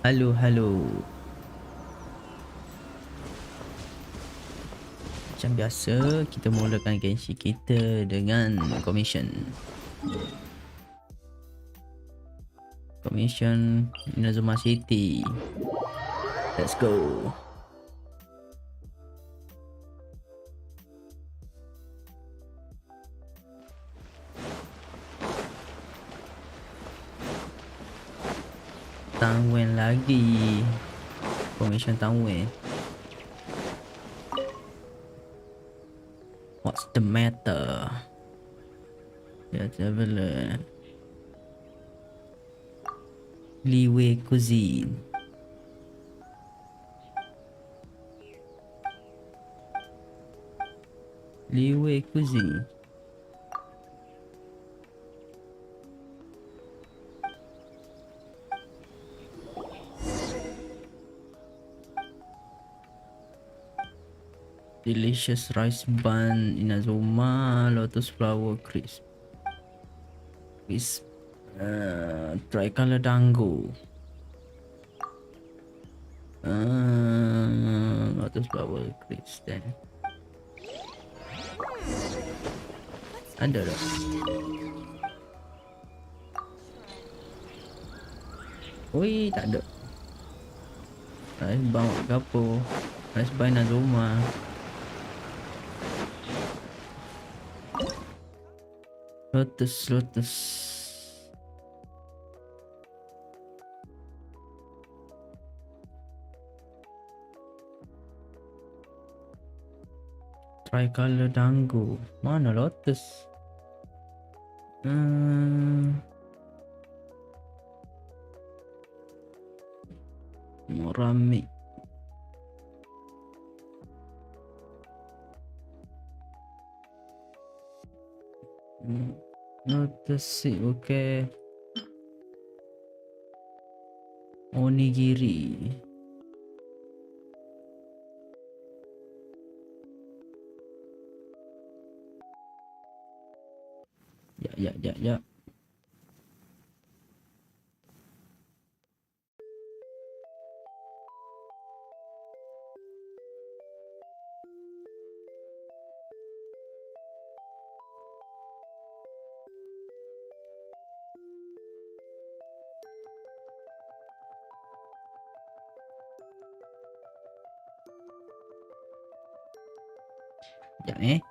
Halo, halo. Macam biasa, kita mulakan Genshin kita dengan commission. Commission Inazuma City. Let's go. Tangwen lagi. Commission Tangwen. What's the matter? Let's have a look. Liwei Cuisine. Liwei Cuisine. Delicious rice bun, Inazuma, lotus flower crisp. Tricolor dango. Lotus flower crisp then. Ada tak? Oi, tak ada. Rice bun ke apa? Rice bun Inazuma. Lotus. Tricolor dango. Mana lotus? Moramik. Lotus seed, okay. Onigiri. Ya. Sekejap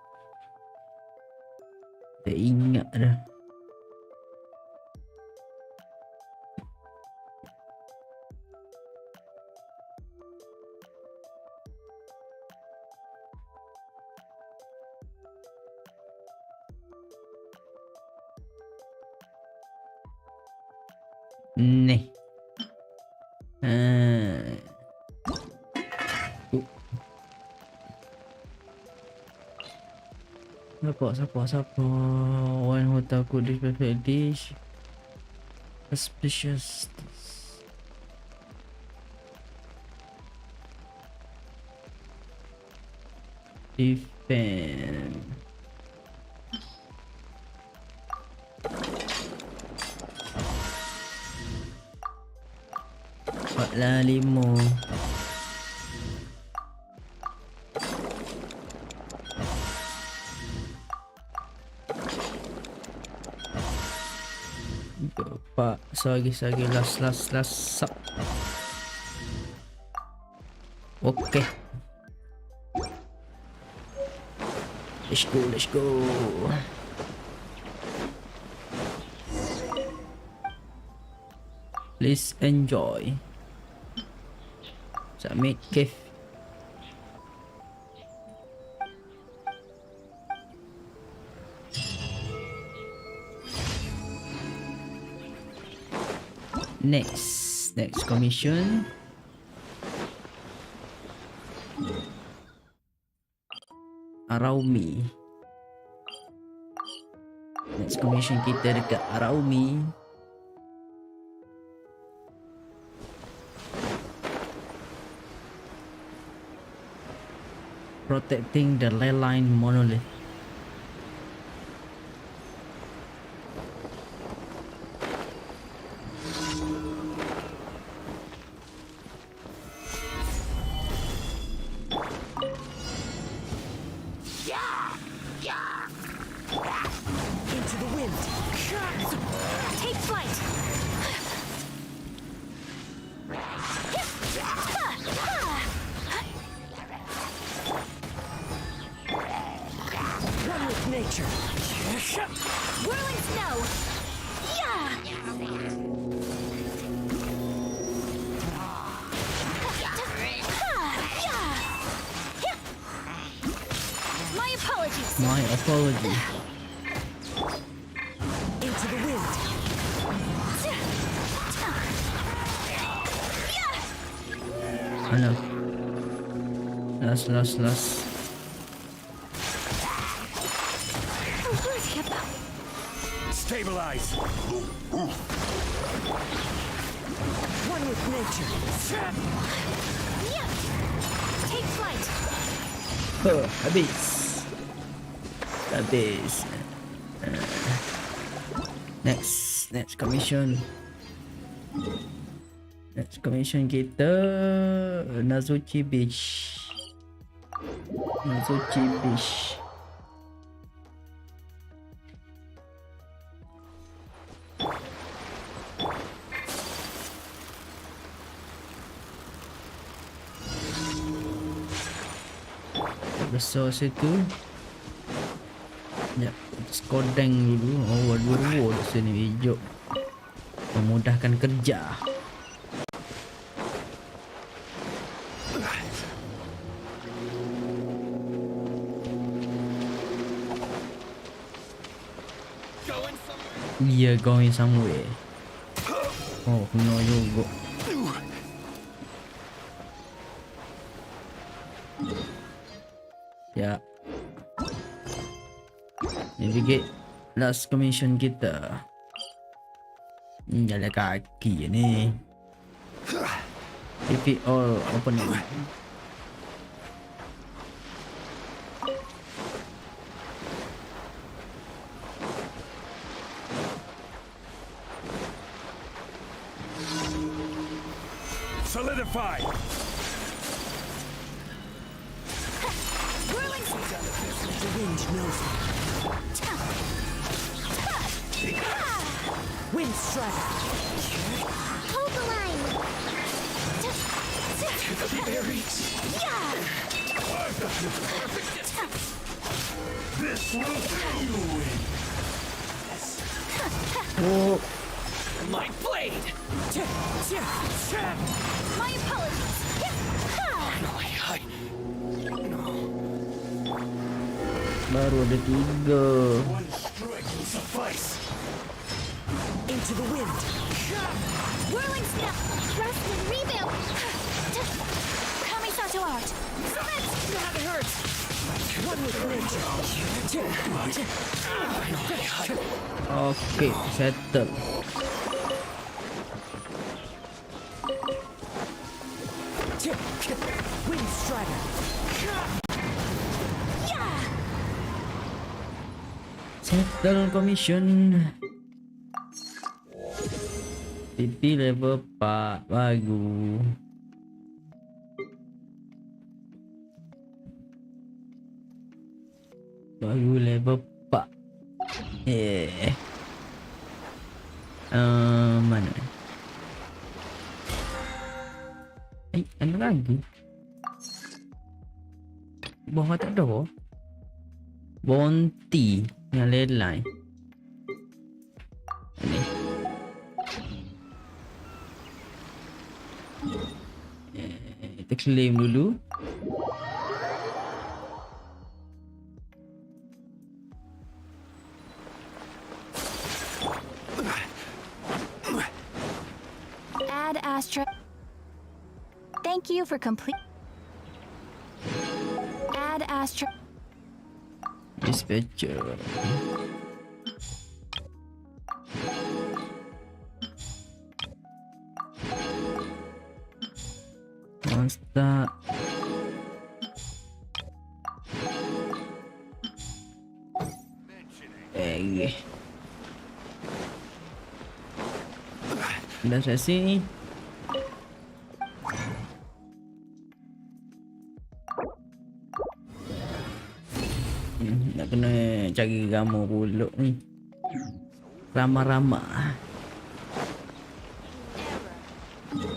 tak ingat dah. Ni. Siapa? One who takut dish perfect dish. Suspicious. Defend. 4 5. Pak, sagi last sub. Okay. Let's go. Please enjoy. Submit cave. Next commission. Araumi. Next commission kita dekat Araumi. Protecting the leyline monolith. flight. One with nature. Whirling snow. Yeah. My apologies. My apology. Into the wind. Alah. Last. Stabilize. One with nature. Yeah. Take flight. Habis. Next commission. Next commission kita Nazuchi Beach. Besar situ. Ya, skodeng dulu. Oh, dua di sini hijau. Memudahkan kerja. We are going somewhere. Oh, no juga. Ya. Navigate last commission kita. Jalan kaki ni. Defeat all opponent. Solidify. Whirling The wind knows me. Wind strike. Hold the line. Yeah. This will do you in. Oh, My blade. My apologies. baru ada 3. One strike will suffice. Into the wind. Whirling snap. Rest and rebuild. Kamisato art. Submit. That hurts. One with nature. Okay, settle. Wind strider. Yeah. Settle commission. PP level 4 baru. Baru level 4. Mana? Ada lagi. Bawah tak ada. Bounty yang lain. Ni. Kita claim dulu. Add Astra. Thank you for complete. Add Astra. Dispatcher. Monster. Dah selesai. Nak kena cari ramah pulak ni. Ramah-ramah. Eh.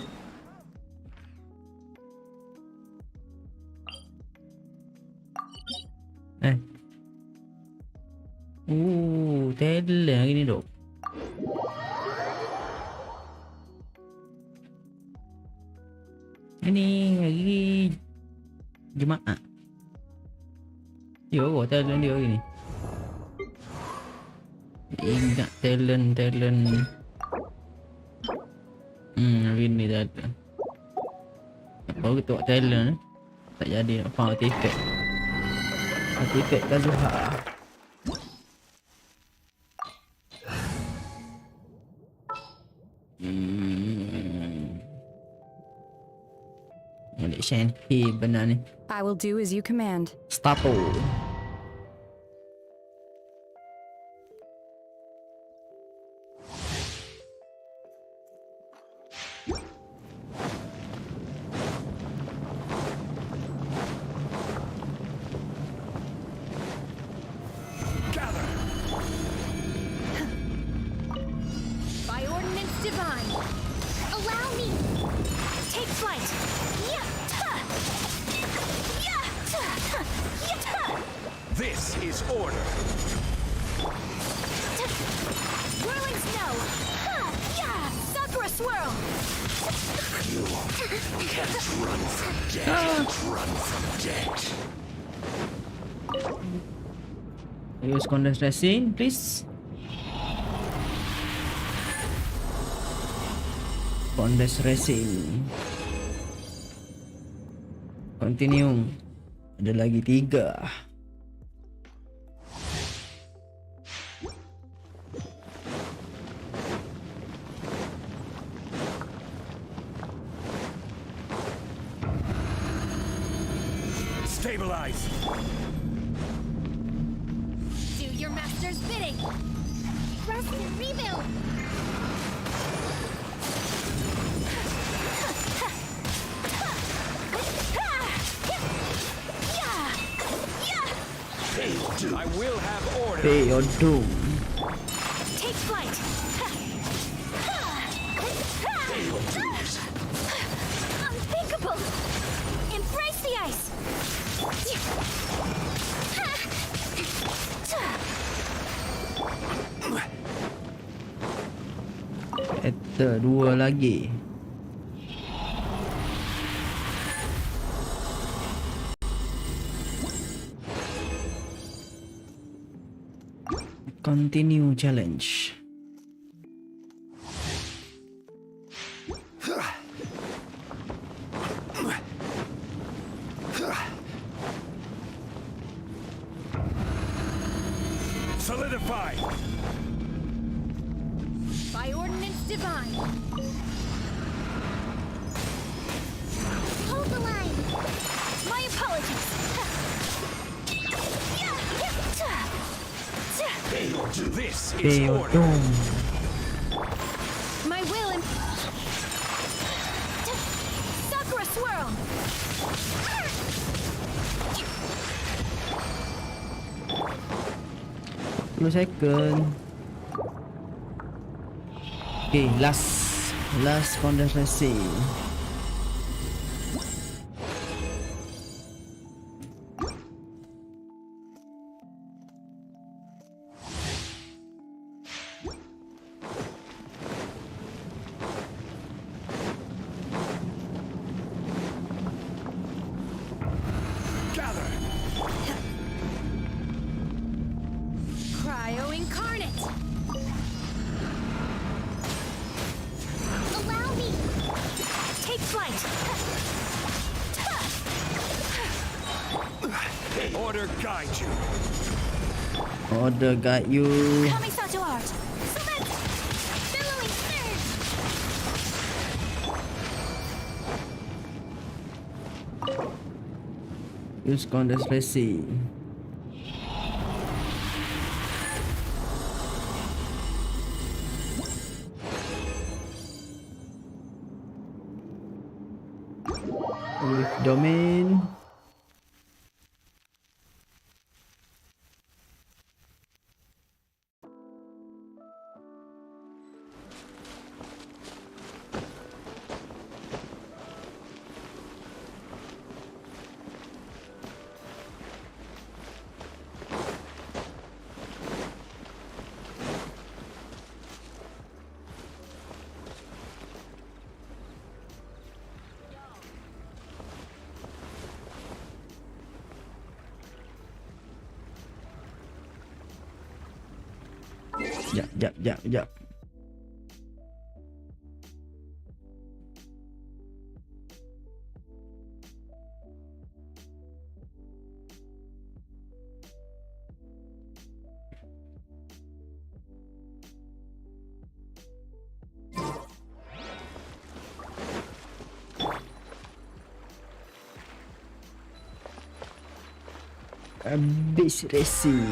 Talent hari ni dok. Ini hari Jumaat. Yo, talent dia hari ni. Ingat talent. Hari ni dah ada. Baru kita buat talent eh. Tak jadi nak faham artifact. Artifact Kazuha. Ada Shenhe benar ni. I will do as you command. Staple. Gather. By ordinance divine. Allow me. Take flight. This is order. Whirling snow. Sakura swirl. You can't run from death. Run from death. Use condensed resin, please. Condensed resin. Continue. Ada lagi 3. Stabilize. Do your master's bidding. Rest and rebuild. I will have order. Pay your doom. Take flight. Unthinkable. Embrace the ice. Eta 2 lagi. Continue challenge. Solidify. By ordinance divine. Hold the line. My apologies. This Pay is your order. doom. My will and Sakura swirl. 10 second. Okay, last condensed resin. Gather. Cryo incarnate. Allow me. Take flight. Order guide you. Order guide you. Coming to art. Select. Billowing surge. Use condensed resin. With domain. Jap. Habis racing.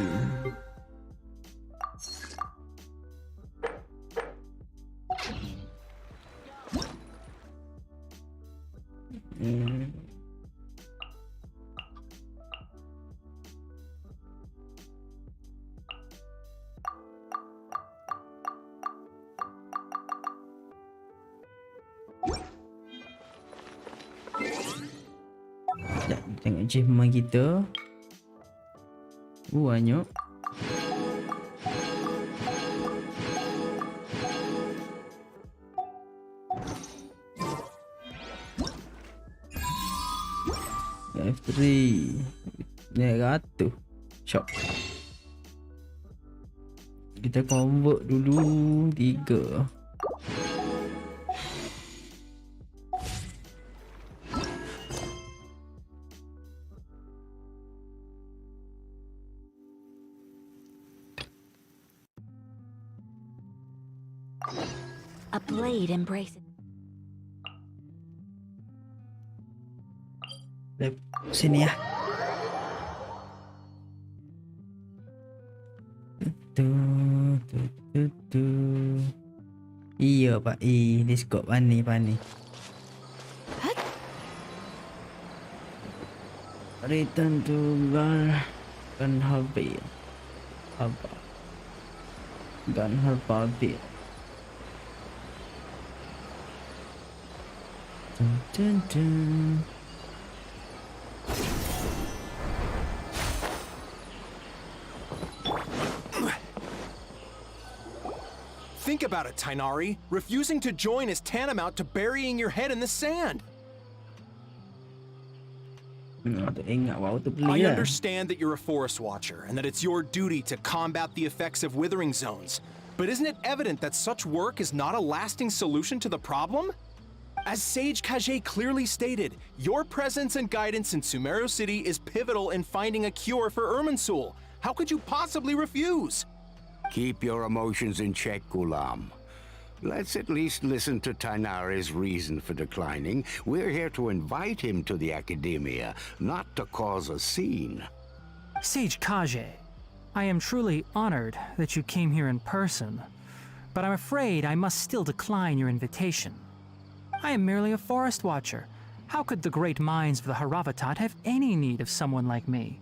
Sekejap, tengok achievement kita. Banyak. F3 100 shop. Kita convert dulu 3. A blade embraces. Sini ya. Tu. Iya Pak Discord pani. Return to gun habis. Apa? Gun habis. Dun. Think about it, Tainari. Refusing to join is tantamount to burying your head in the sand. I understand that you're a forest watcher and that it's your duty to combat the effects of withering zones. But isn't it evident that such work is not a lasting solution to the problem? As Sage Kage clearly stated, your presence and guidance in Sumeru City is pivotal in finding a cure for Irminsul. How could you possibly refuse? Keep your emotions in check, Gulam. Let's at least listen to Tainari's reason for declining. We're here to invite him to the Academia, not to cause a scene. Sage Kage, I am truly honored that you came here in person, but I'm afraid I must still decline your invitation. I am merely a forest watcher. How could the great minds of the Haravatat have any need of someone like me?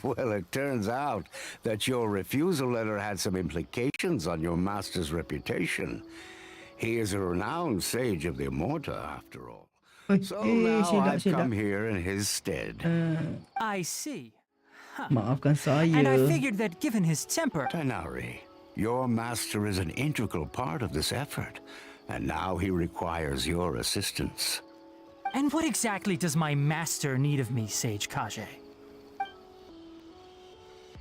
Well, it turns out that your refusal letter had some implications on your master's reputation. He is a renowned sage of the Immorta, after all. So now I've come here in his stead. I see. Maafkan saya. And I figured that given his temper... Tainari, your master is an integral part of this effort, and now he requires your assistance. And what exactly does my master need of me, Sage Kage?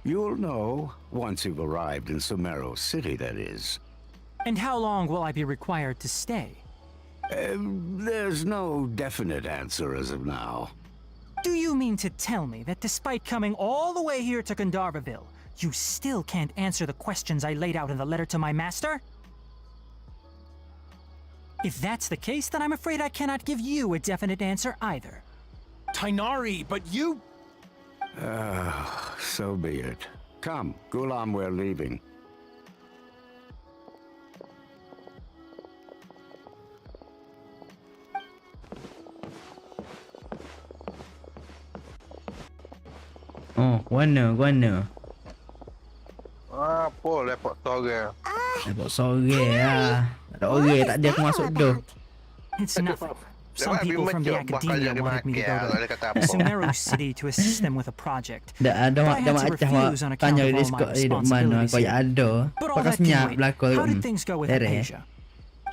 You'll know once you've arrived in Sumeru City, that is. And how long will I be required to stay? There's no definite answer as of now. Do you mean to tell me that despite coming all the way here to Gandharvaville, you still can't answer the questions I laid out in the letter to my master? If that's the case, then I'm afraid I cannot give you a definite answer either. Tainari, but you... So be it. Come, Gulam, we're leaving. Oh, warna. Apa lepot sore? Lepot sore lah. Tak ada orang, tak ada aku masuk tu. It's nothing. Some people from the academia wanted me to go to Sumeru City to assist them with a project. Dah ada But I had to macam refuse on account tanya of all my Discord ni duk mana responsibilities kau here. ada. But all Pakai that can senyap wait. belakang. How did things go with Asia?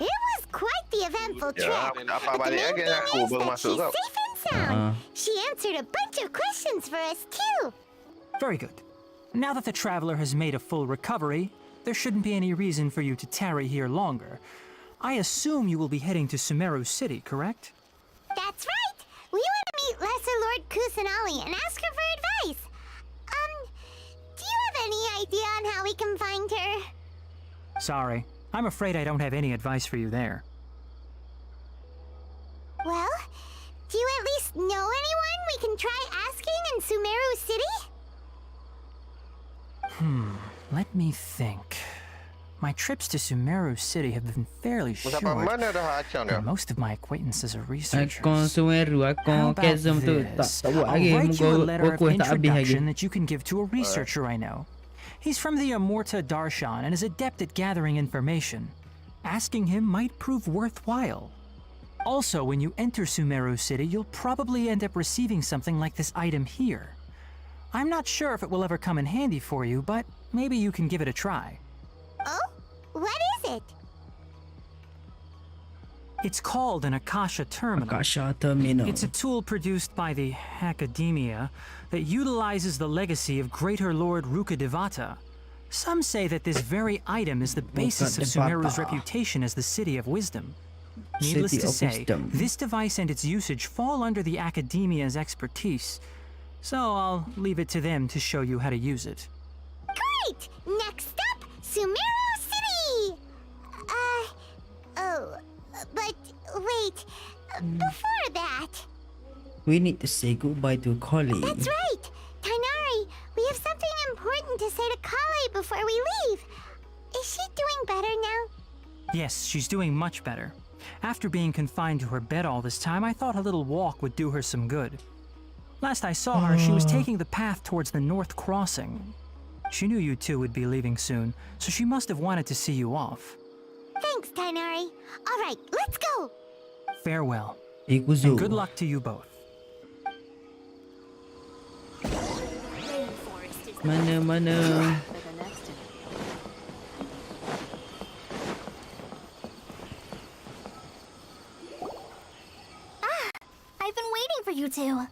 It was quite the eventful trip. Ya, apa But the balik main lagi thing aku is baru that masuk she's kau. safe and sound. She answered a bunch of questions for us too. Very good. Now that the traveler has made a full recovery, there shouldn't be any reason for you to tarry here longer. I assume you will be heading to Sumeru City, correct? That's right! We want to meet Lesser Lord Kusanali and ask her for advice. Do you have any idea on how we can find her? Sorry, I'm afraid I don't have any advice for you there. Well, do you at least know anyone we can try asking in Sumeru City? Let me think. My trips to Sumeru City have been fairly short, and most of my acquaintances are researchers. Akon Sumeru, How akon about Kezum tu tak this? tak buat I'll lagi. write you a letter of Muka tak habis lagi. introduction that you can give to a researcher I know. He's from the Amorta Darshan and is adept at gathering information. Asking him might prove worthwhile. Also, when you enter Sumeru City, you'll probably end up receiving something like this item here. I'm not sure if it will ever come in handy for you, but maybe you can give it a try. Oh? What is it? It's called an Akasha Terminal. Akasha Terminal. It's a tool produced by the Academia that utilizes the legacy of Greater Lord Rukadevata. Some say that this very item is the basis of Sumeru's reputation as the City of Wisdom. Needless City to of say, Wisdom. this device and its usage fall under the Academia's expertise, so I'll leave it to them to show you how to use it. Great! Next up, Sumeru City! But wait, before that... We need to say goodbye to Collie. That's right! Tainari, we have something important to say to Kale before we leave. Is she doing better now? Yes, she's doing much better. After being confined to her bed all this time, I thought a little walk would do her some good. Last I saw her, she was taking the path towards the North Crossing. She knew you two would be leaving soon, so she must have wanted to see you off. Thanks, Tainari. All right, let's go! Farewell, Ikuzo. and good luck to you both. Mana. I've been waiting for you two.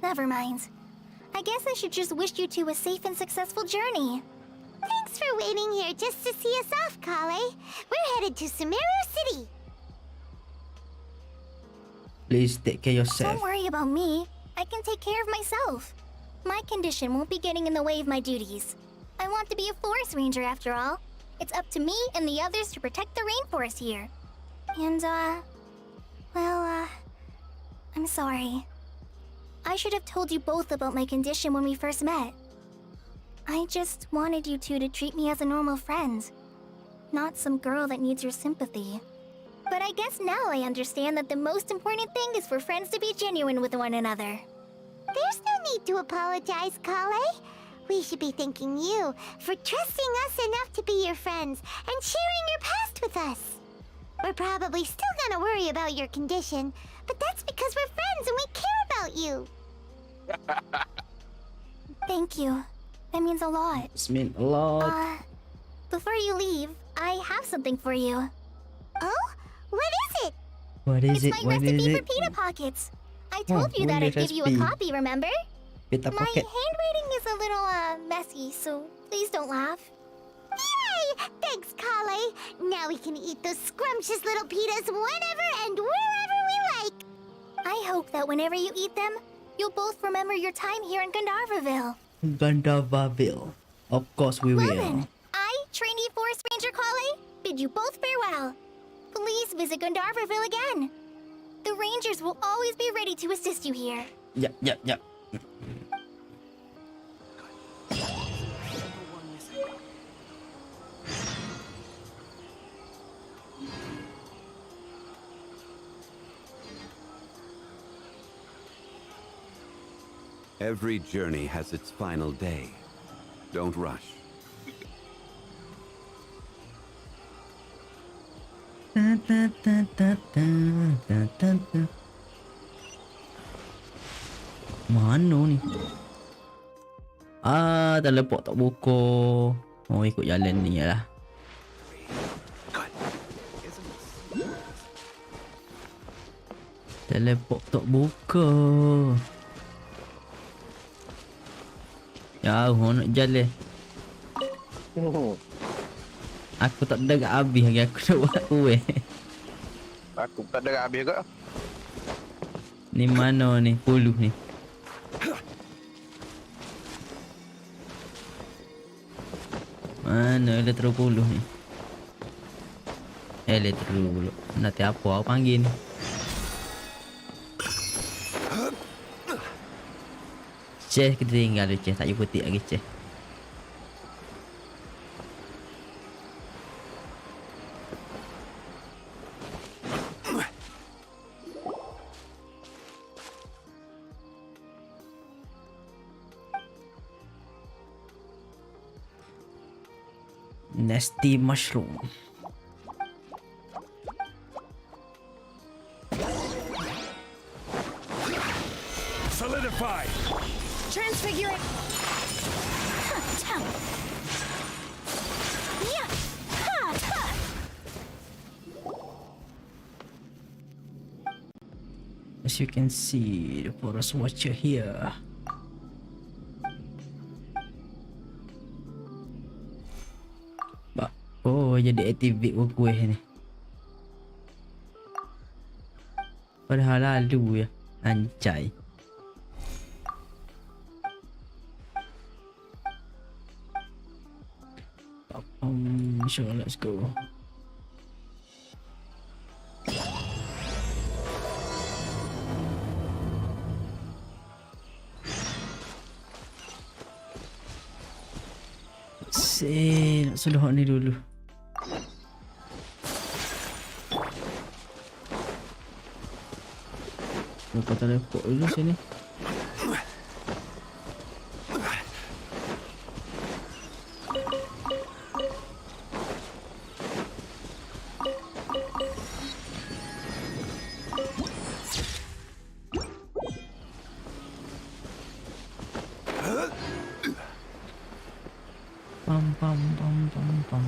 Never mind. I guess I should just wish you two a safe and successful journey. Thanks for waiting here just to see us off, Kale. We're headed to Sumeru City. Please take care yourself. Don't worry about me. I can take care of myself. My condition won't be getting in the way of my duties. I want to be a forest ranger after all. It's up to me and the others to protect the rainforest here. And, I'm sorry. I should have told you both about my condition when we first met. I just wanted you two to treat me as a normal friend, not some girl that needs your sympathy. But I guess now I understand that the most important thing is for friends to be genuine with one another. There's no need to apologize, Kale. We should be thanking you for trusting us enough to be your friends and sharing your past with us. We're probably still gonna worry about your condition, but that's because we're friends and we care about you. Thank you. That means a lot. It's meant a lot. Before you leave, I have something for you. Oh? What is it? What is it? It's my What is recipe for it? pita pockets. I told you that only I'd give you a recipe. copy, remember? Pita My pocket. handwriting is a little, messy, so please don't laugh. Yay! Thanks, Kale. Now we can eat those scrumptious little pitas whenever and wherever we like. I hope that whenever you eat them, you'll both remember your time here in Gandharvaville. Gandharvaville. Of course we Well will. then, I, trainee Forest Ranger Kale, bid you both farewell. Please visit Gandharvaville again. The Rangers will always be ready to assist you here. Yep. Every journey has its final day. Don't rush. Mana ni? Teleport tak buka. Oh, ikut jalan ni lah. Teleport tak buka. Jauh nak jalan. Aku tak dengar habis lagi aku nak buat kuih. Aku tak ada habis ke? Ni mana ni? Puluh ni. Mana elektro puluh ni? Elektro puluh. Nanti apa aku panggil ni? Ceh kita tinggal tu ceh. Tak payah putih lagi ceh. Nasty mushroom. Solidify. Transfigure it. Yeah. As you can see, the forest watcher here. Oh, jadi activate kuih ni. Padahal lalu ya. Anjay. Sure, let's go. Nak sudah ni dulu. Lupa teleport dulu sini. Pam pam pam pam pam.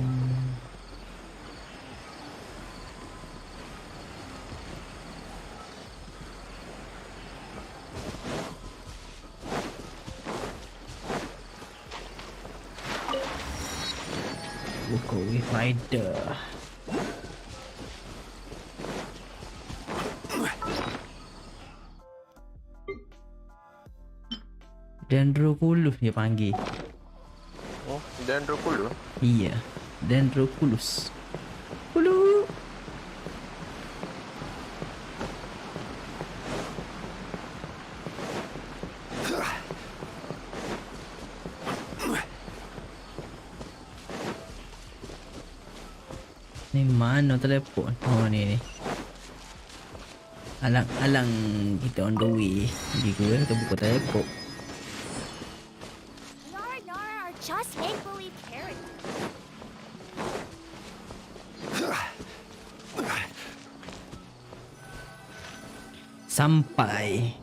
Look away fighter. Dendroculus dia panggil. Oh, Dendroculus? Iya, Dendroculus. Hulu. Ni mana telepon? Oh ni. Alang-alang kita on the way. Pergi ke kita buka telepon. Nara are just make-believe characters. Sampai.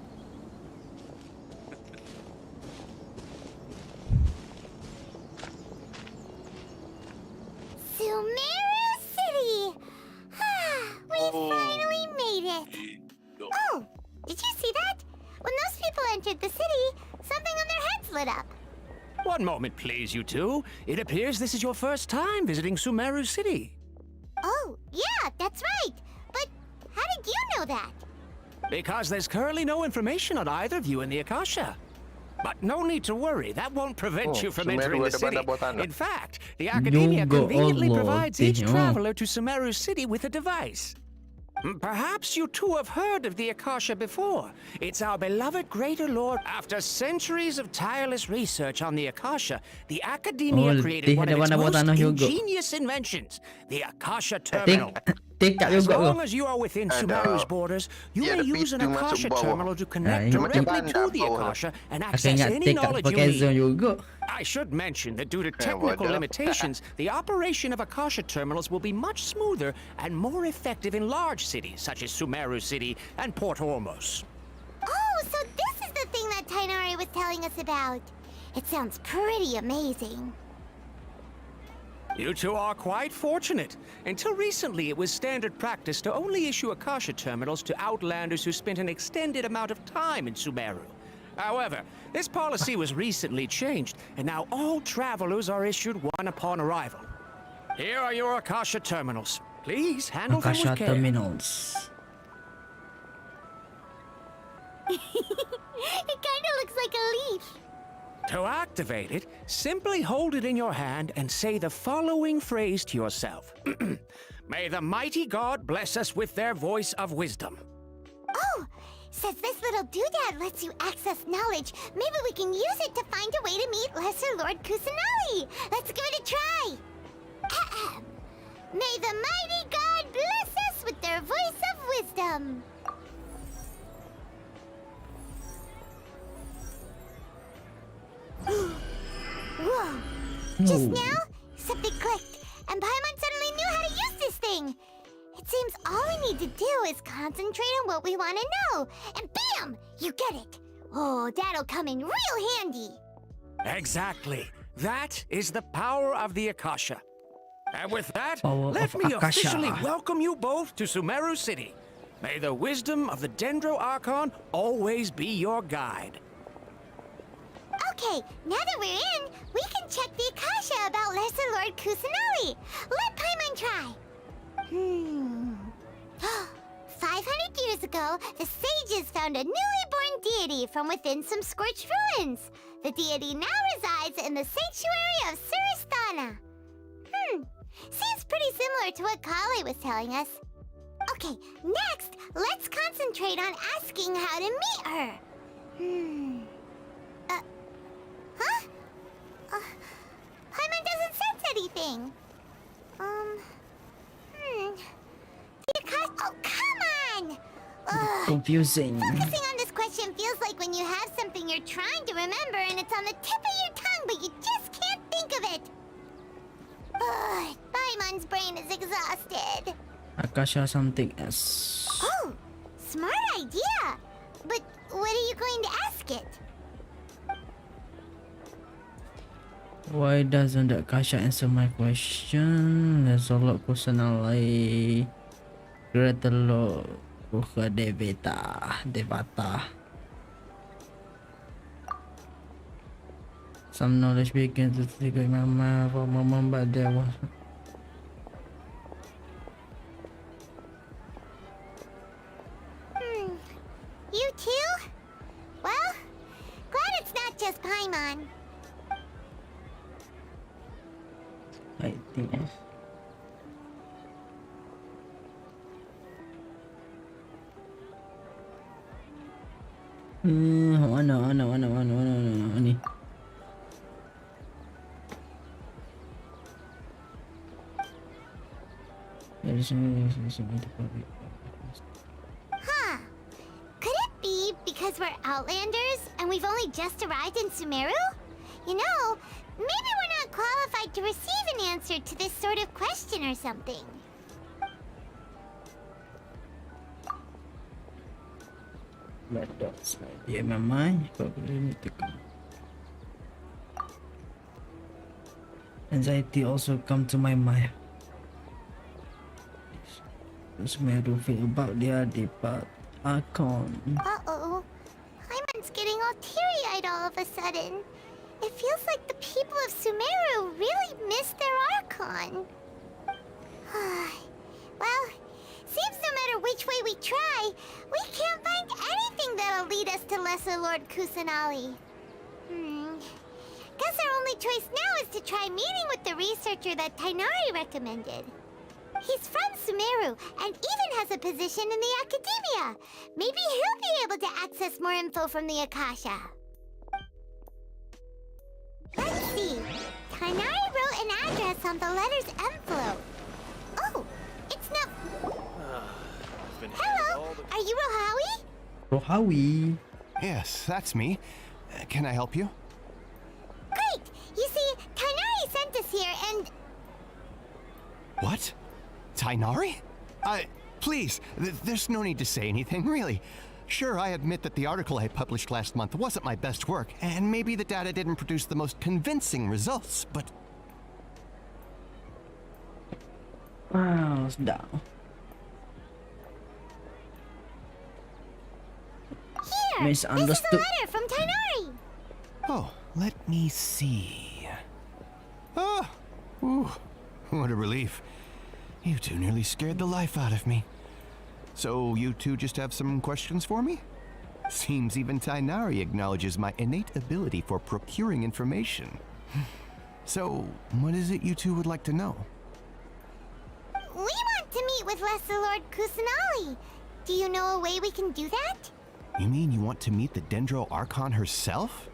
Sumeru City! We finally made it! Oh, did you see that? When those people entered the city, something on their heads lit up. One moment, please, you two. It appears this is your first time visiting Sumeru City. Oh, yeah, that's right. But how did you know that? Because there's currently no information on either of you in the Akasha. But no need to worry, that won't prevent you from entering the city. In fact, the Academia conveniently provides each traveler to Sumeru City with a device. Perhaps you two have heard of the Akasha before. It's our beloved Greater Lord. After centuries of tireless research on the Akasha, the Academia created one of its most ingenious inventions, the Akasha Terminal. As long as you are within Sumeru's borders, you may use an Akasha terminal to connect directly to the Akasha and access any knowledge you need. I should mention that due to technical limitations, the operation of Akasha terminals will be much smoother and more effective in large cities such as Sumeru City and Port Ormos. Oh, so this is the thing that Tainari was telling us about. It sounds pretty amazing. You two are quite fortunate. Until recently, it was standard practice to only issue Akasha terminals to outlanders who spent an extended amount of time in Sumeru. However, this policy was recently changed, and now all travelers are issued one upon arrival. Here are your Akasha terminals. Please handle them Akasha with care. terminals. It kinda looks like a leaf. To activate it, simply hold it in your hand and say the following phrase to yourself. May the mighty God bless us with their voice of wisdom. Oh, since this little doodad lets you access knowledge, maybe we can use it to find a way to meet Lesser Lord Kusanali. Let's give it a try. Ahem. May the mighty God bless us with their voice of wisdom. Whoa. Just now, something clicked, and Paimon suddenly knew how to use this thing. It seems all we need to do is concentrate on what we want to know, and bam! You get it. Oh, that'll come in real handy. Exactly. That is the power of the Akasha. And with that, Power let of me Akasha. officially welcome you both to Sumeru City. May the wisdom of the Dendro Archon always be your guide. Okay, now that we're in, we can check the Akasha about Lesser Lord Kusanali. Let Paimon try. 500 years ago, the sages found a newly born deity from within some scorched ruins. The deity now resides in the sanctuary of Suristana. Seems pretty similar to what Kali was telling us. Okay, next, let's concentrate on asking how to meet her. Paimon doesn't sense anything. The Akasha. Oh, come on! Ugh. Confusing. Focusing on this question feels like when you have something you're trying to remember and it's on the tip of your tongue, but you just can't think of it. Ugh, Paimon's brain is exhausted. Akasha something else. Oh, smart idea. But what are you going to ask it? Why doesn't the Akasha answer my question? There's a lot Kusanali. Greater Lord Kuka Devata. Some knowledge began to trigger my mind for a moment, but there was You too? Well, glad it's not just Paimon. I think mana ni. Huh. Could it be because we're Outlanders and we've only just arrived in Sumeru? You know, maybe we're not qualified to receive an answer to this sort of question or something. But that's idea in my mind. Probably need to come. Anxiety also come to my mind. Sumeru feel about the other part. Archon. Uh-oh. Paimon's getting all teary-eyed all of a sudden. It feels like the people of Sumeru really miss their Archon. Well, seems no matter which way we try, we can't find anything that'll lead us to Lesser Lord Kusanali. Guess our only choice now is to try meeting with the researcher that Tainari recommended. He's from Sumeru and even has a position in the academia. Maybe he'll be able to access more info from the Akasha. Let's see. Tainari wrote an address on the letter's envelope. Oh, it's not... Hello, are you Rohawi? Rohawi. Yes, that's me. Can I help you? Great! You see, Tainari sent us here and... What? Tainari? Please, there's no need to say anything, really. Sure, I admit that the article I published last month wasn't my best work, and maybe the data didn't produce the most convincing results, but... Wow, sedap. Here! This is a Misunderstood. letter from Tainari! Oh, let me see. Oh, ooh, what a relief. You two nearly scared the life out of me. So you two just have some questions for me? Seems even Tainari acknowledges my innate ability for procuring information. So, what is it you two would like to know? We want to meet with Lesser Lord Kusanali. Do you know a way we can do that? You mean you want to meet the Dendro Archon herself?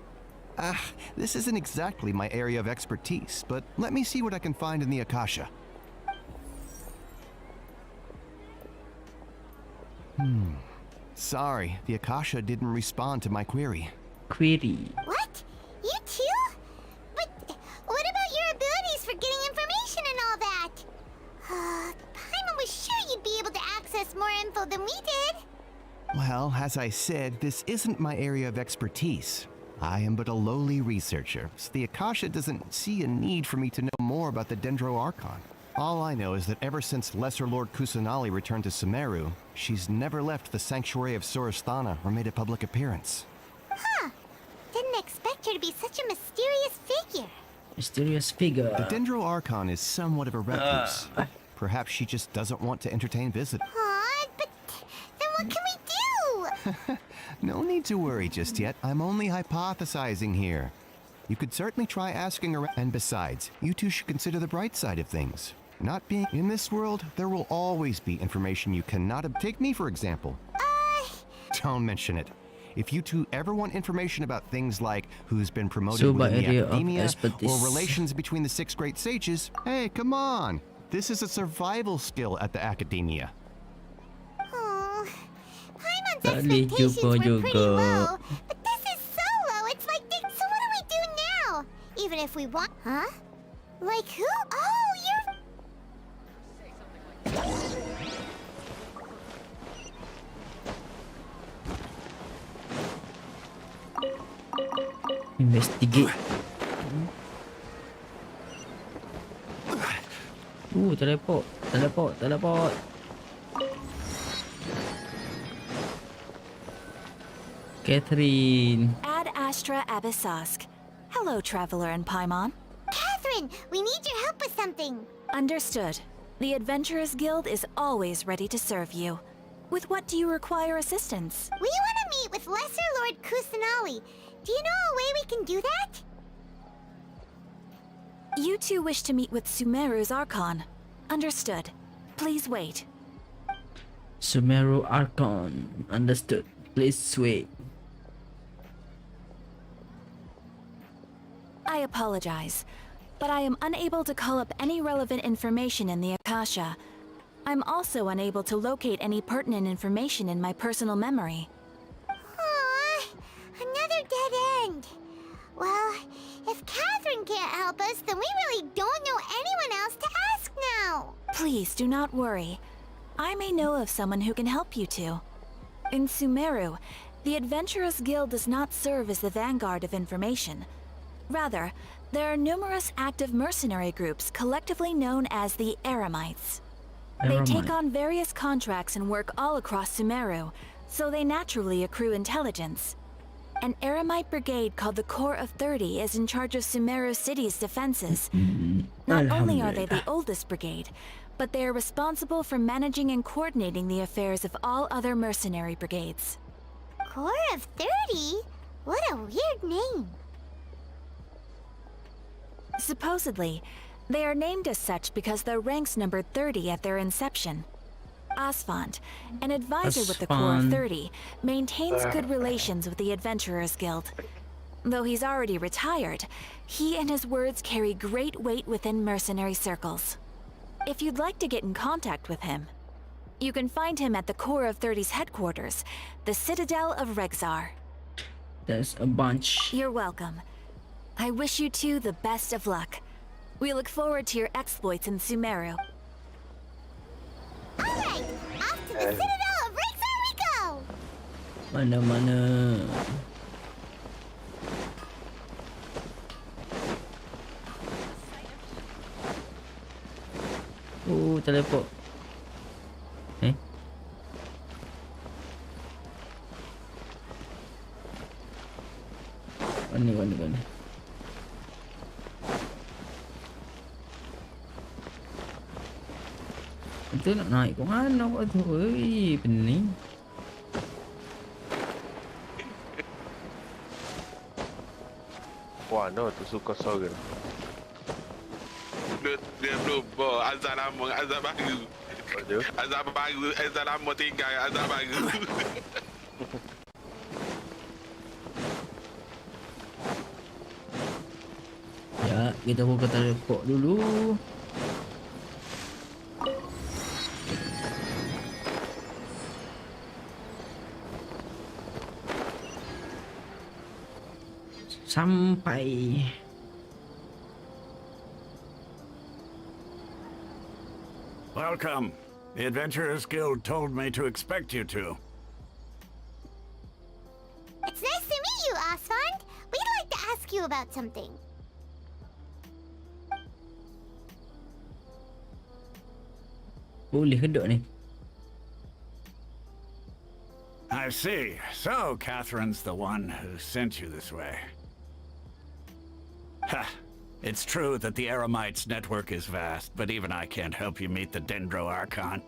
This isn't exactly my area of expertise, but let me see what I can find in the Akasha. Sorry, the Akasha didn't respond to my query. What? You too? But what about your abilities for getting information and all that? Paimon was sure you'd be able to access more info than we did. Well, as I said, this isn't my area of expertise. I am but a lowly researcher, so the Akasha doesn't see a need for me to know more about the Dendro Archon. All I know is that ever since Lesser Lord Kusanali returned to Sumeru, she's never left the Sanctuary of Sorasthana or made a public appearance. Huh. Didn't expect her to be such a mysterious figure. Mysterious figure. The Dendro Archon is somewhat of a recluse. Perhaps she just doesn't want to entertain visitors. Aw, but then what can we do? No need to worry just yet. I'm only hypothesizing here. You could certainly try asking around. And besides, you two should consider the bright side of things. Not being in this world, there will always be information you cannot take me, for example. Don't mention it. If you two ever want information about things like who's been promoted within the academia or relations between the 6 great sages, hey, come on. This is a survival skill at the academia. Oh, Paimon's expectations were pretty low, but this is so low, it's like, so what do we do now? Even if we want, huh? Like who? Oh, you're... Investigate. Teleport. Catherine. Ad Astra Abyssask. Hello, Traveler and Paimon. Catherine, we need your help with something. Understood. The Adventurers Guild is always ready to serve you. With what do you require assistance? We want to meet with Lesser Lord Kusanali. Do you know a way we can do that? You two wish to meet with Sumeru's Archon. Understood. Please wait. Sumeru Archon. Understood. Please wait. I apologize, but I am unable to call up any relevant information in the Akasha. I'm also unable to locate any pertinent information in my personal memory. Aww, another dead end. Well, if Catherine can't help us, then we really don't know anyone else to ask now. Please do not worry. I may know of someone who can help you two. In Sumeru, the Adventurers Guild does not serve as the vanguard of information. Rather, there are numerous active mercenary groups collectively known as the Eremites. They take on various contracts and work all across Sumeru, so they naturally accrue intelligence. An Eremite brigade called the Corps of 30 is in charge of Sumeru City's defenses. Not only are they the oldest brigade, but they are responsible for managing and coordinating the affairs of all other mercenary brigades. Corps of 30? What a weird name. Supposedly, they are named as such because their ranks numbered 30 at their inception. Asfand, an advisor with the Corps of 30, maintains good relations with the Adventurers Guild. Though he's already retired, he and his words carry great weight within mercenary circles. If you'd like to get in contact with him, you can find him at the Corps of 30's headquarters, the Citadel of Rexar. There's a bunch. You're welcome. I wish you two the best of luck. We look forward to your exploits in Sumeru. Alright, off to the Citadel of Rexar we go! Mana-mana. Oh, teleport. Mana. Itu nak naik ke mana kau tu? Oi, pening. Wah, no, tu suka sorang. Dia belum bawa azab lama, azab baru. Aduh. Azab baru, azab lama tinggal, azab baru. Ya, kita buka teleport dulu. Sampai. Welcome. The Adventurers Guild told me to expect you two. It's nice to meet you, Osfond. We'd like to ask you about something. Boleh kedok ni. I see. So, Catherine's the one who sent you this way. Ha! It's true that the Eremites' network is vast, but even I can't help you meet the Dendro Archon.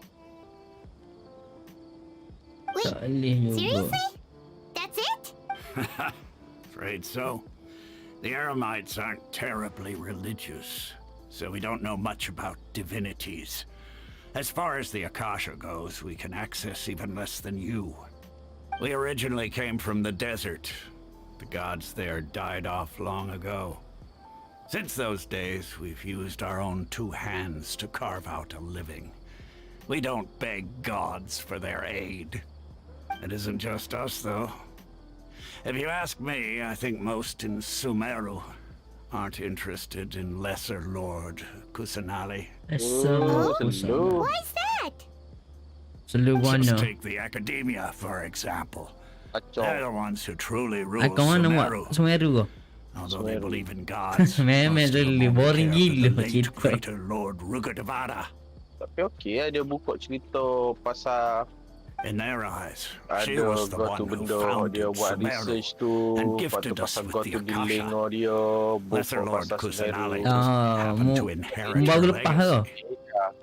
Wait, seriously? That's it? Afraid so. The Eremites aren't terribly religious, so we don't know much about divinities. As far as the Akasha goes, we can access even less than you. We originally came from the desert. The gods there died off long ago. Since those days, we've used our own two hands to carve out a living. We don't beg gods for their aid. It isn't just us, though. If you ask me, I think most in Sumeru aren't interested in Lesser Lord Kusanali. Why's that? Just take the Academia, for example. They're the ones who truly rule Sumeru. Although they believe in gods, most of them only care for the late greater Lord Rugadavada. Tapi okey dia buka cerita pasal in their eyes, she ada was the one tu who benda founded dia buat Sumeru research tu and lepas tu gifted us pasal with the tu giling Akasha. dia Lesser buka Lord pasal Kusanali Sumeru. doesn't happen to inherit her legacy.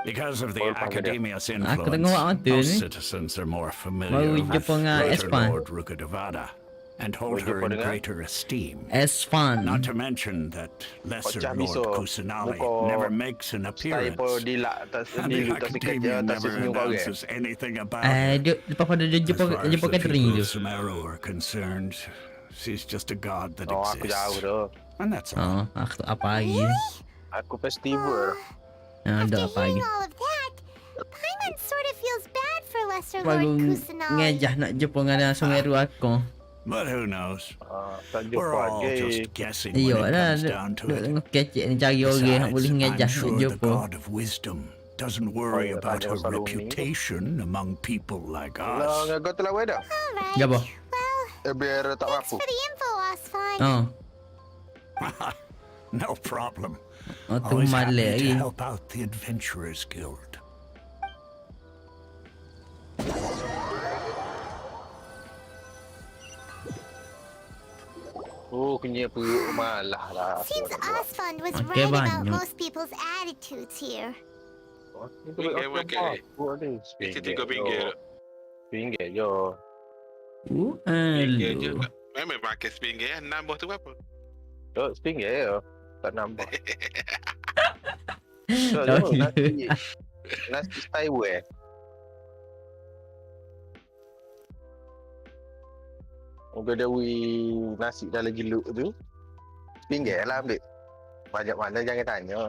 Because of the Academia's influence, most citizens are more familiar with greater Lord Rugadavada and hold her in greater esteem. Not to mention that Lesser Lord Kusanali never makes an appearance, and the Academia never announces anything about her. As far as the people of Sumeru are concerned, she's just a god that exists. And that's all. Aku festival. After hearing all of that, Paimon sort of feels bad for Lesser Lord Kusanali. But who knows? We're all just guessing when it comes down to it. Besides, I'm sure the God of Wisdom doesn't worry about her reputation among people like us. Alright, well, thanks for the info, Osfond. No problem. Always happy to help out the Adventurers Guild. Oh, punya perut malah lah. Seems Osfond was right about most people's attitudes here. Pinggir je. Pinggir je. Memang pakai pinggir, nambah tu apa? Pinggir je. Tak nambah. Nasi Taiwan. Moga Dewi nasi dah lagi luk tu. Pinggir lah ambil. Banyak mana jangan tanya.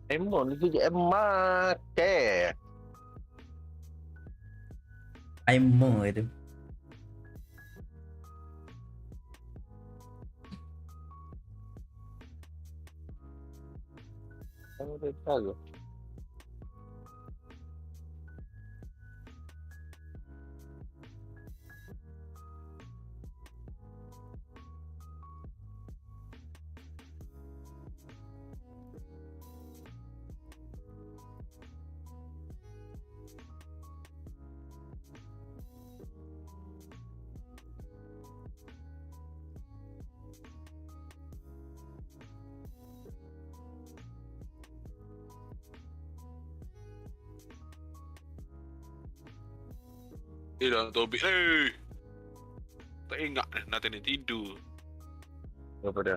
Emon itu je emak ke. Aimer itu. Kamu dah tahu. Dalam topik. Tak ingat nak tadi tidur. Apa dia?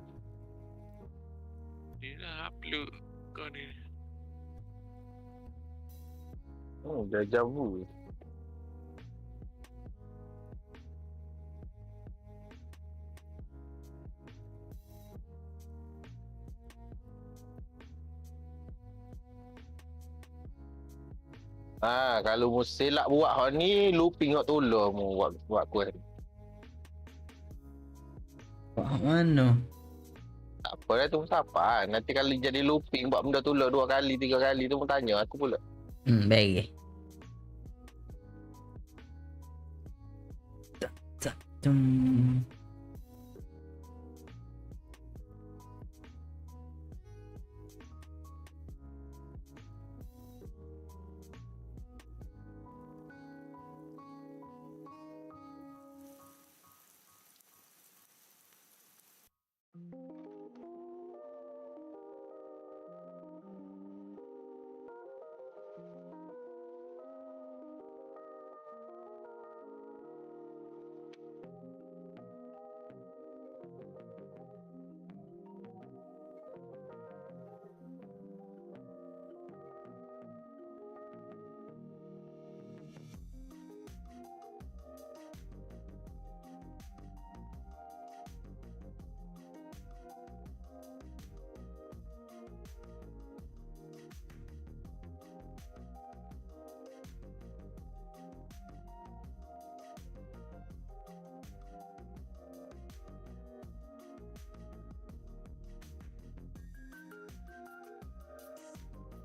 Ni lah upload kau ni. Oh, deja vu. Kalau mu selak buat hak ni, looping hak tolong mu buat quest. Buat mana? Tak apa dah tu siapa. Nanti kalau jadi looping buat benda tolong 2 kali, 3 kali tu mu tanya aku pula. Baik. Tak.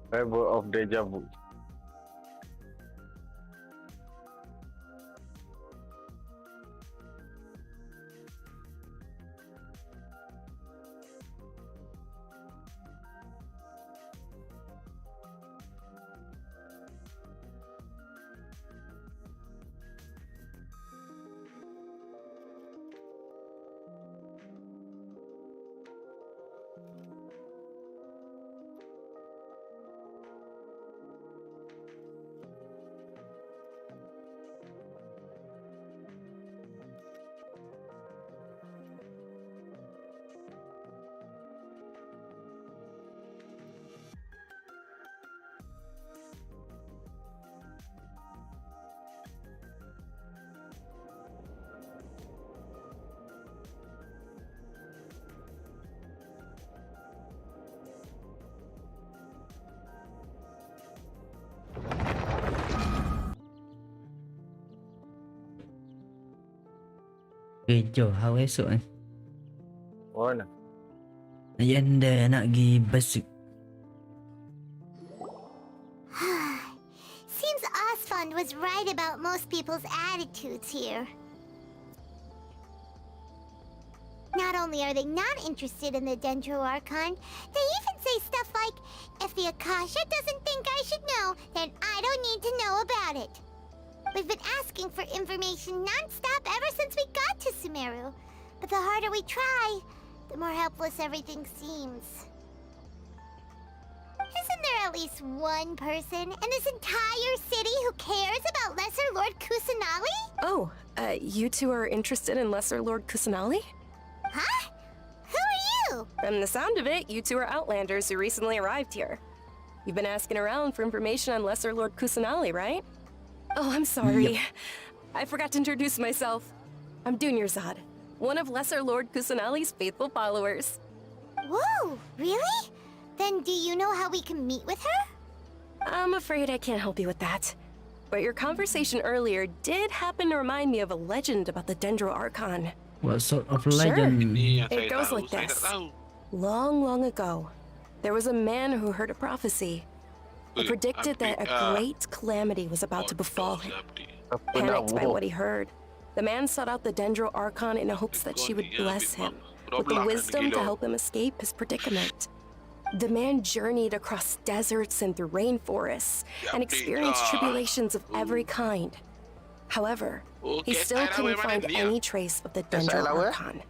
River of Deja Vu. Kecoh hau esok ni. Mana? Ayanda nak pergi besuk. Seems Osfond was right about most people's attitudes here. Not only are they not interested in the Dendro Archon, they even say stuff like, if the Akasha doesn't think I should know, then I don't need to know about it. We've been asking for information non-stop ever since we got to Sumeru. But the harder we try, the more helpless everything seems. Isn't there at least one person in this entire city who cares about Lesser Lord Kusanali? Oh, you two are interested in Lesser Lord Kusanali? Huh? Who are you? From the sound of it, you two are Outlanders who recently arrived here. You've been asking around for information on Lesser Lord Kusanali, right? Oh, I'm sorry. Yep. I forgot to introduce myself. I'm Dunyarzad, one of Lesser Lord Kusanali's faithful followers. Whoa, really? Then do you know how we can meet with her? I'm afraid I can't help you with that. But your conversation earlier did happen to remind me of a legend about the Dendro Archon. What sort of legend? It goes like this. Long, long ago, there was a man who heard a prophecy. It predicted that a great calamity was about to befall him. Panicked by what he heard, the man sought out the Dendro Archon in hopes that she would bless him with the wisdom to help him escape his predicament. The man journeyed across deserts and through rainforests and experienced tribulations of every kind. However, he still couldn't find any trace of the Dendro Archon.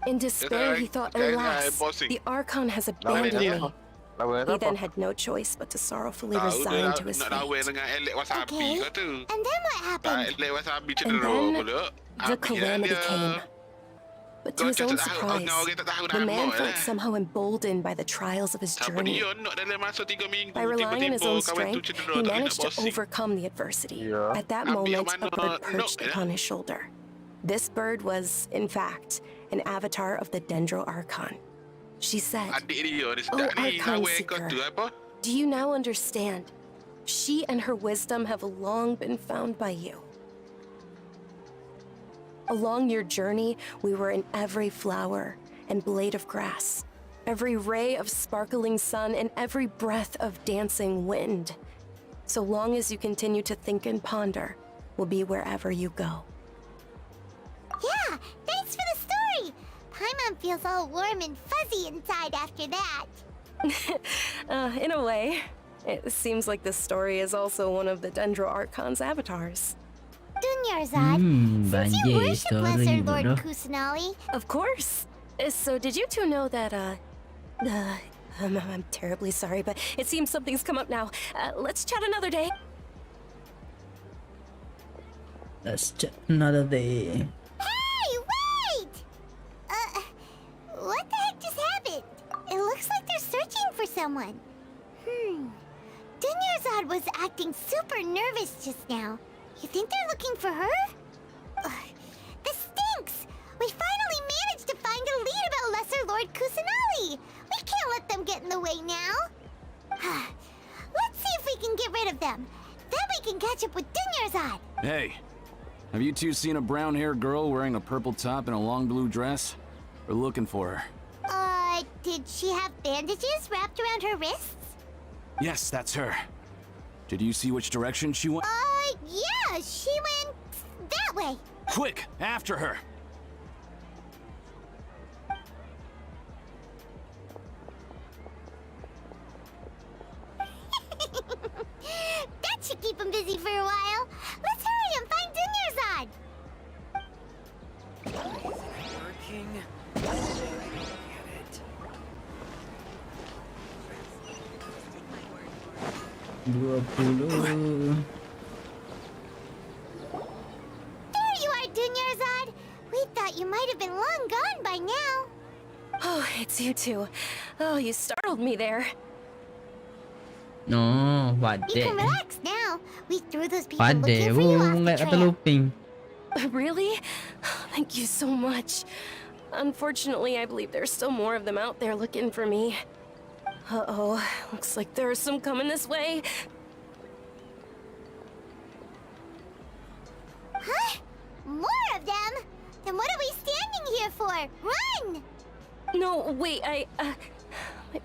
In despair, he thought, alas, the Archon has abandoned me. He then had no choice but to sorrowfully resign to his fate. Okay, and then what happened? And then the calamity came. But to his own surprise, the man felt somehow emboldened by the trials of his journey. By relying on his own strength, he managed to overcome the adversity. At that moment, a bird perched upon his shoulder. This bird was, in fact, an avatar of the Dendro Archon. She said, "Oh, Archon Seeker, do you now understand? She and her wisdom have long been found by you. Along your journey, we were in every flower and blade of grass, every ray of sparkling sun, and every breath of dancing wind. So long as you continue to think and ponder, we'll be wherever you go." Yeah, thanks for the story! Paimon feels all warm and fuzzy inside after that. In a way, it seems like this story is also one of the Dendro Archon's avatars. Dunyarzad, since you worship Lesser Lord Kusanali... Of course! So did you two know that, I'm terribly sorry, but it seems something's come up now. Let's chat another day. Let's chat another day. Hey, wait! What the heck just happened? It looks like they're searching for someone. Dunyarzad was acting super nervous just now. You think they're looking for her? This stinks! We finally managed to find a lead about Lesser Lord Kusanali! We can't let them get in the way now! Let's see if we can get rid of them. Then we can catch up with Dunyarzad! Hey, have you two seen a brown-haired girl wearing a purple top and a long blue dress? We're looking for her. Did she have bandages wrapped around her wrists? Yes, that's her. Did you see which direction she went? Yeah, she went that way. Quick, after her! That should keep him busy for a while. Let's hurry and find Dunyarzad. Working. There you are, Dunyarzad. We thought you might have been long gone by now. Oh, it's you two. Oh, you startled me there. No, what You can relax now. We threw those people looking for you off the trail. looping. Really? Thank you so much. Unfortunately, I believe there's still more of them out there looking for me. Uh-oh, looks like there are some coming this way. Huh? More of them? Then what are we standing here for? Run! No, wait, my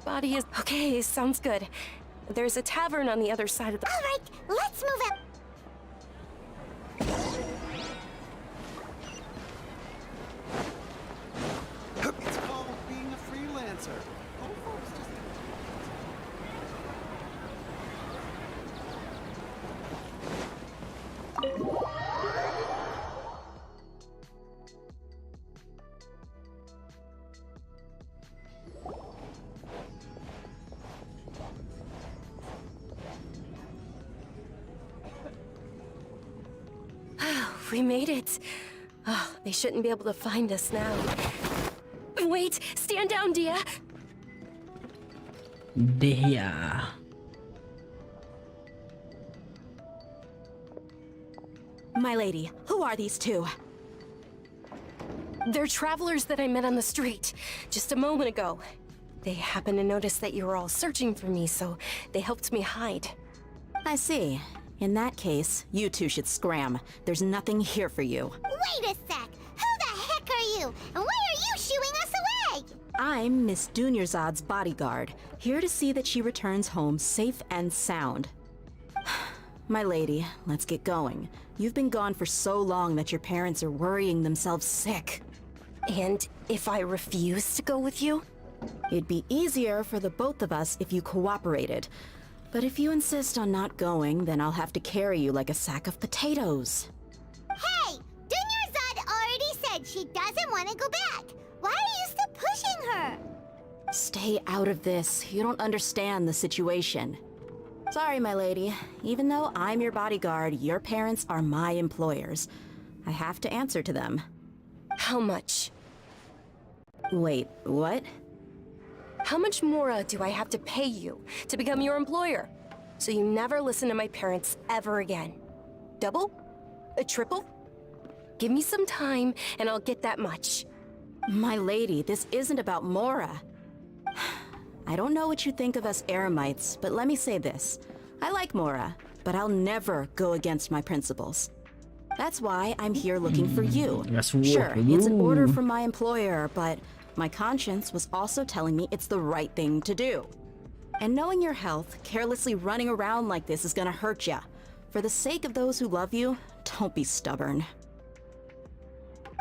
body is... Okay, sounds good. There's a tavern on the other side of the... All right, let's move up. It's called being a freelancer. We made it. Oh, they shouldn't be able to find us now. Wait, stand down, Dia. Dia. My lady, who are these two? They're travelers that I met on the street just a moment ago. They happened to notice that you were all searching for me, so they helped me hide. I see. In that case, you two should scram. There's nothing here for you. Wait a sec! Who the heck are you? And why are you shooing us away? I'm Miss Dunyarzad's bodyguard, here to see that she returns home safe and sound. My lady, let's get going. You've been gone for so long that your parents are worrying themselves sick. And if I refuse to go with you? It'd be easier for the both of us if you cooperated. But if you insist on not going, then I'll have to carry you like a sack of potatoes. Hey! Dunyarzad already said she doesn't want to go back. Why are you still pushing her? Stay out of this. You don't understand the situation. Sorry, my lady. Even though I'm your bodyguard, your parents are my employers. I have to answer to them. How much? Wait, what? How much more do I have to pay you to become your employer? So you never listen to my parents ever again. Double? A triple? Give me some time and I'll get that much. My lady, this isn't about Mora. I don't know what you think of us Eremites, but let me say this. I like Mora, but I'll never go against my principles. That's why I'm here looking for you. Sure, it's an order from my employer, but my conscience was also telling me it's the right thing to do. And knowing your health, carelessly running around like this is gonna hurt ya. For the sake of those who love you, don't be stubborn.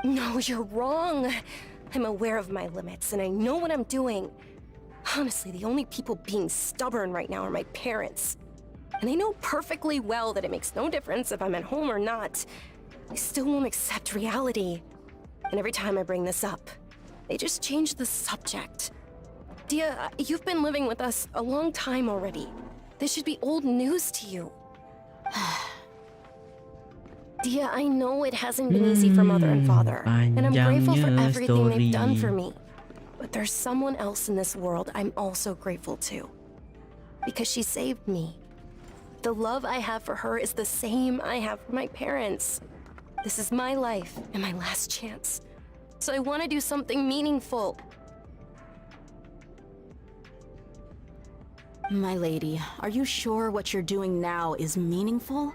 No, you're wrong. I'm aware of my limits and I know what I'm doing. Honestly, the only people being stubborn right now are my parents. And they know perfectly well that it makes no difference if I'm at home or not. They still won't accept reality. And every time I bring this up, they just change the subject. Dia, you've been living with us a long time already. This should be old news to you. Dia, I know it hasn't been easy for Mother and Father, and I'm grateful for everything they've done for me. But there's someone else in this world I'm also grateful to. Because she saved me. The love I have for her is the same I have for my parents. This is my life and my last chance. So I want to do something meaningful. My lady, are you sure what you're doing now is meaningful?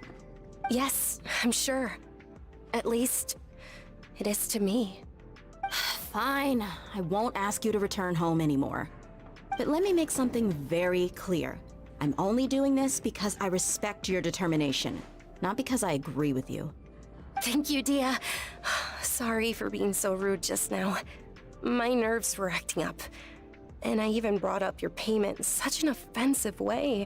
Yes, I'm sure. At least, it is to me. Fine, I won't ask you to return home anymore. But let me make something very clear. I'm only doing this because I respect your determination, not because I agree with you. Thank you, Dia. Sorry for being so rude just now. My nerves were acting up. And I even brought up your payment in such an offensive way.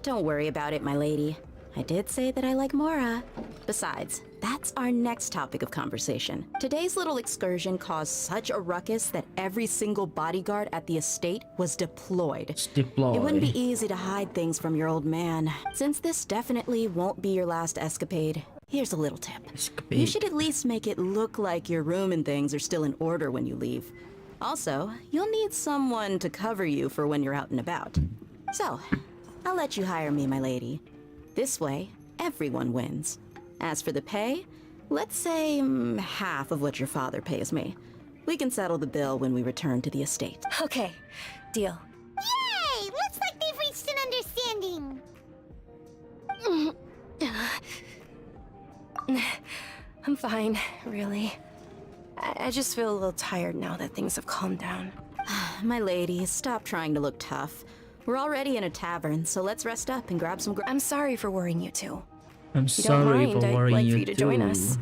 Don't worry about it, my lady. I did say that I like Mora. Besides, that's our next topic of conversation. Today's little excursion caused such a ruckus that every single bodyguard at the estate was deployed. It wouldn't be easy to hide things from your old man. Since this definitely won't be your last escapade, here's a little tip. You should at least make it look like your room and things are still in order when you leave. Also, you'll need someone to cover you for when you're out and about. So, I'll let you hire me, my lady. This way, everyone wins. As for the pay, let's say half of what your father pays me. We can settle the bill when we return to the estate. Okay, deal. Yay! Looks like they've reached an understanding. I'm fine, really. I just feel a little tired now that things have calmed down. My lady, stop trying to look tough. We're already in a tavern, so let's rest up and grab some I'm sorry for worrying you too. I'm sorry for worrying you too. Join us.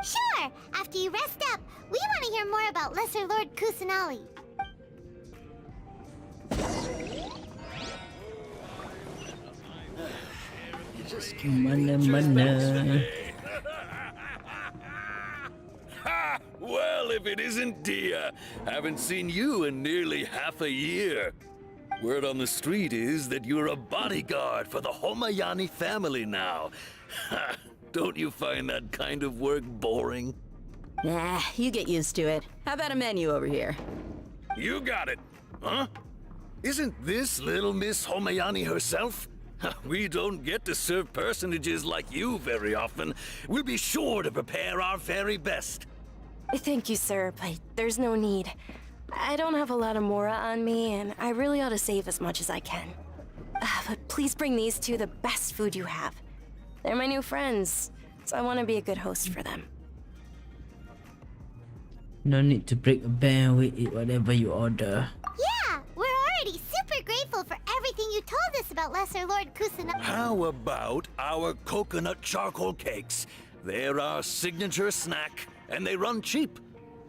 Sure! After you rest up, we want to hear more about Lesser Lord Kusanali. Mana. Well, if it isn't Dia, haven't seen you in nearly half a year. Word on the street is that you're a bodyguard for the Homayani family now. Don't you find that kind of work boring? Nah, you get used to it. How about a menu over here? You got it, huh? Isn't this little Miss Homayani herself? We don't get to serve personages like you very often. We'll be sure to prepare our very best. Thank you, sir, but there's no need. I don't have a lot of Mora on me, and I really ought to save as much as I can. But please bring these two the best food you have. They're my new friends, so I want to be a good host for them. No need to break a ban, we eat whatever you order. Yeah, we're already super grateful for everything you told us about Lesser Lord Kusanagi. How about our coconut charcoal cakes? They're our signature snack, and they run cheap.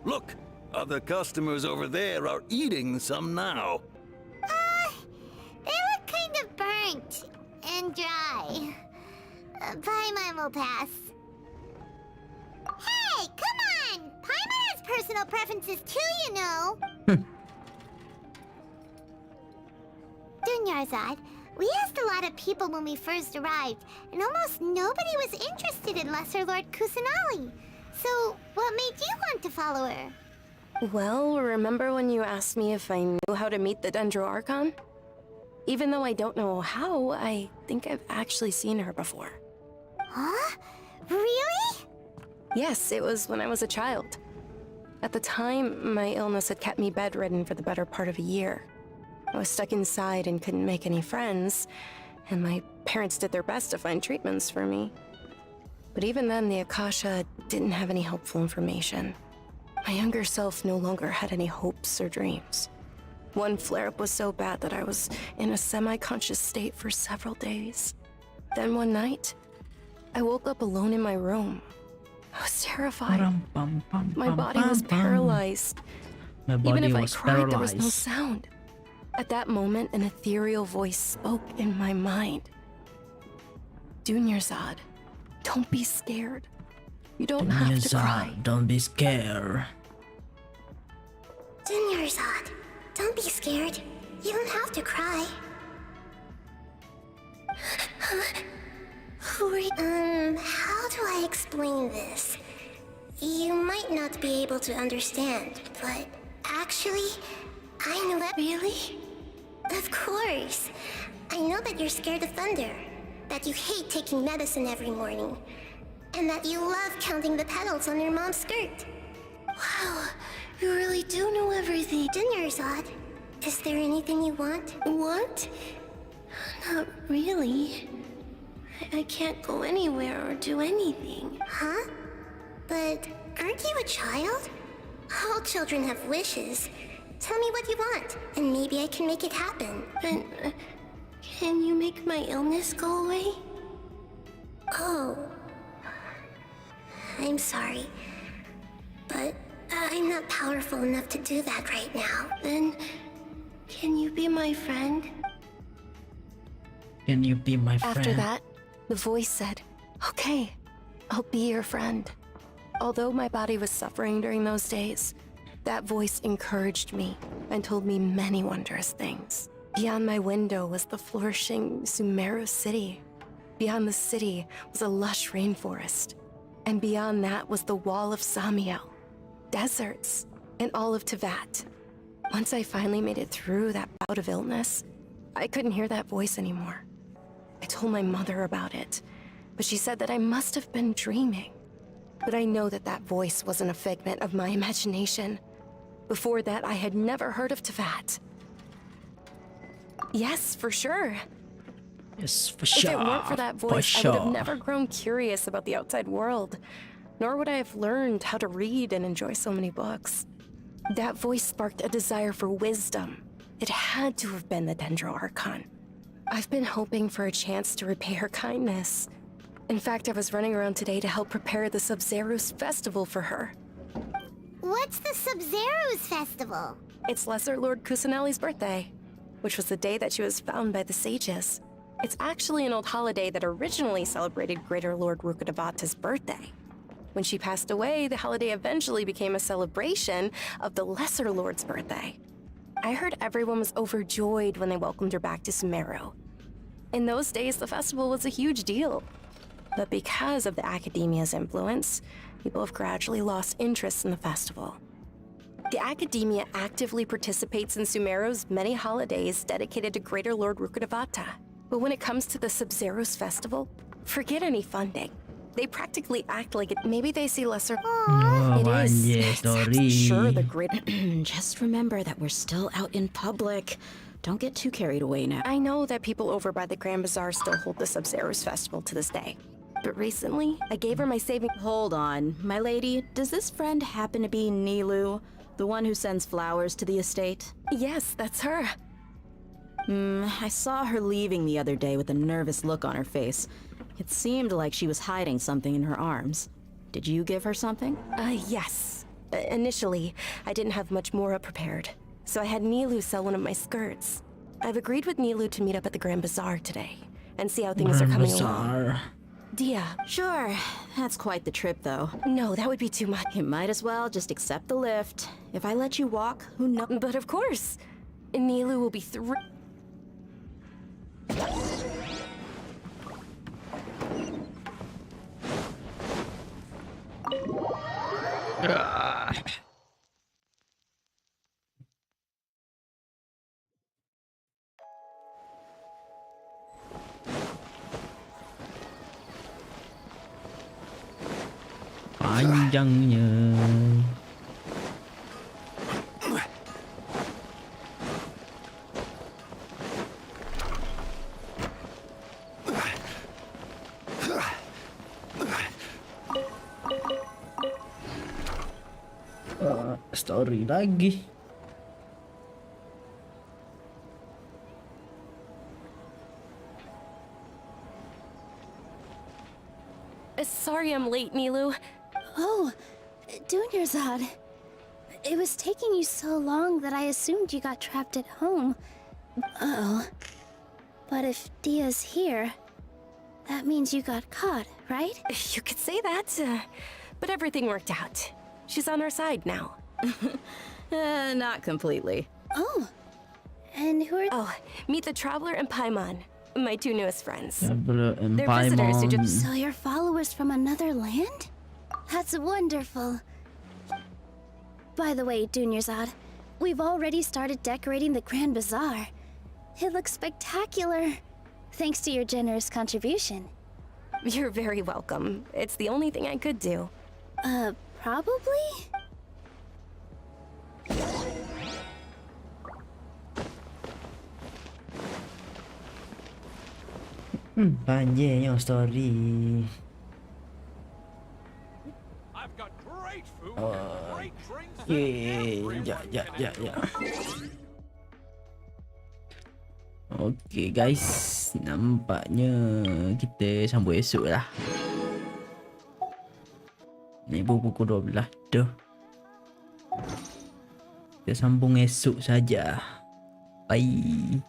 Look, other customers over there are eating some now. They look kind of burnt and dry. Paimon will pass. Hey, come on! Paimon has personal preferences too, you know. Dunyarzad, we asked a lot of people when we first arrived, and almost nobody was interested in Lesser Lord Kusanali. So, what made you want to follow her? Well, remember when you asked me if I knew how to meet the Dendro Archon? Even though I don't know how, I think I've actually seen her before. Huh? Really? Yes, it was when I was a child. At the time, my illness had kept me bedridden for the better part of a year. I was stuck inside and couldn't make any friends, and my parents did their best to find treatments for me. But even then, the Akasha didn't have any helpful information. My younger self no longer had any hopes or dreams. One flare-up was so bad that I was in a semi-conscious state for several days. Then one night, I woke up alone in my room. I was terrified. My body was paralyzed. Even if I cried, there was no sound. At that moment, an ethereal voice spoke in my mind. Dunyarzad, don't be scared. You don't have to cry. Don't be scared. Dunyarzad, don't be scared. You don't have to cry. How do I explain this? You might not be able to understand, but actually, I know that. Really? Of course. I know that you're scared of thunder, that you hate taking medicine every morning, and that you love counting the petals on your mom's skirt. Wow, you really do know everything. Dunyarzad, is there anything you want? Want? Not really. I can't go anywhere or do anything. Huh? But aren't you a child? All children have wishes. Tell me what you want, and maybe I can make it happen. But, can you make my illness go away? Oh. I'm sorry. But I'm not powerful enough to do that right now. Then, can you be my friend? Can you be my friend? After that, the voice said, "Okay, I'll be your friend." Although my body was suffering during those days, that voice encouraged me and told me many wondrous things. Beyond my window was the flourishing Sumeru city. Beyond the city was a lush rainforest. And beyond that was the wall of Samiel, deserts, and all of Tevat. Once I finally made it through that bout of illness, I couldn't hear that voice anymore. I told my mother about it, but she said that I must have been dreaming. But I know that that voice wasn't a figment of my imagination. Before that, I had never heard of Tevat. Yes, for sure. Yes, for sure. If it weren't for that voice, I would have never grown curious about the outside world, nor would I have learned how to read and enjoy so many books. That voice sparked a desire for wisdom. It had to have been the Dendro Archon. I've been hoping for a chance to repay her kindness. In fact, I was running around today to help prepare the Sub-Zerus festival for her. What's the Sub-Zerus festival? It's Lesser Lord Kusanali's birthday, which was the day that she was found by the sages. It's actually an old holiday that originally celebrated Greater Lord Rukkhadevata's birthday. When she passed away, the holiday eventually became a celebration of the Lesser Lord's birthday. I heard everyone was overjoyed when they welcomed her back to Sumeru. In those days, the festival was a huge deal. But because of the Academia's influence, people have gradually lost interest in the festival. The Academia actively participates in Sumeru's many holidays dedicated to Greater Lord Rukkhadevata. But when it comes to the Sub-Zerus festival, forget any funding. They practically act like it. Maybe they see lesser. Oh, It is. yeah, story. Sure, the great. Just remember that we're still out in public. Don't get too carried away now. I know that people over by the Grand Bazaar still hold the Sub-Zero's festival to this day. But recently, I gave her my saving. Hold on, my lady. Does this friend happen to be Nilu, the one who sends flowers to the estate? Yes, that's her. I saw her leaving the other day with a nervous look on her face. It seemed like she was hiding something in her arms. Did you give her something? Yes. Initially, I didn't have much more prepared, so I had Nilu sell one of my skirts. I've agreed with Nilu to meet up at the Grand Bazaar today and see how things are coming along. Dia. Sure. That's quite the trip, though. No, that would be too much. You might as well just accept the lift. If I let you walk, who knows? But of course. Nilu will be Panjangnya. Story lagi. Sorry I'm late, Nilu. Oh, Dunyarzad. It was taking you so long that I assumed you got trapped at home. Uh-oh. But if Dia's here, that means you got caught, right? You could say that, but everything worked out. She's on our side now. Not completely. Oh. And who are... Oh, meet the Traveler and Paimon, my two newest friends. Traveler and They're visitors who Paimon. So you're followers from another land? That's wonderful. By the way, Dunyarzad, we've already started decorating the Grand Bazaar. It looks spectacular, thanks to your generous contribution. You're very welcome. It's the only thing I could do. Probably? Panjangnya story. Ya. Okey guys, nampaknya kita sambung esok lah. Ni pukul 12 dah. Kita sambung esok saja. Bye.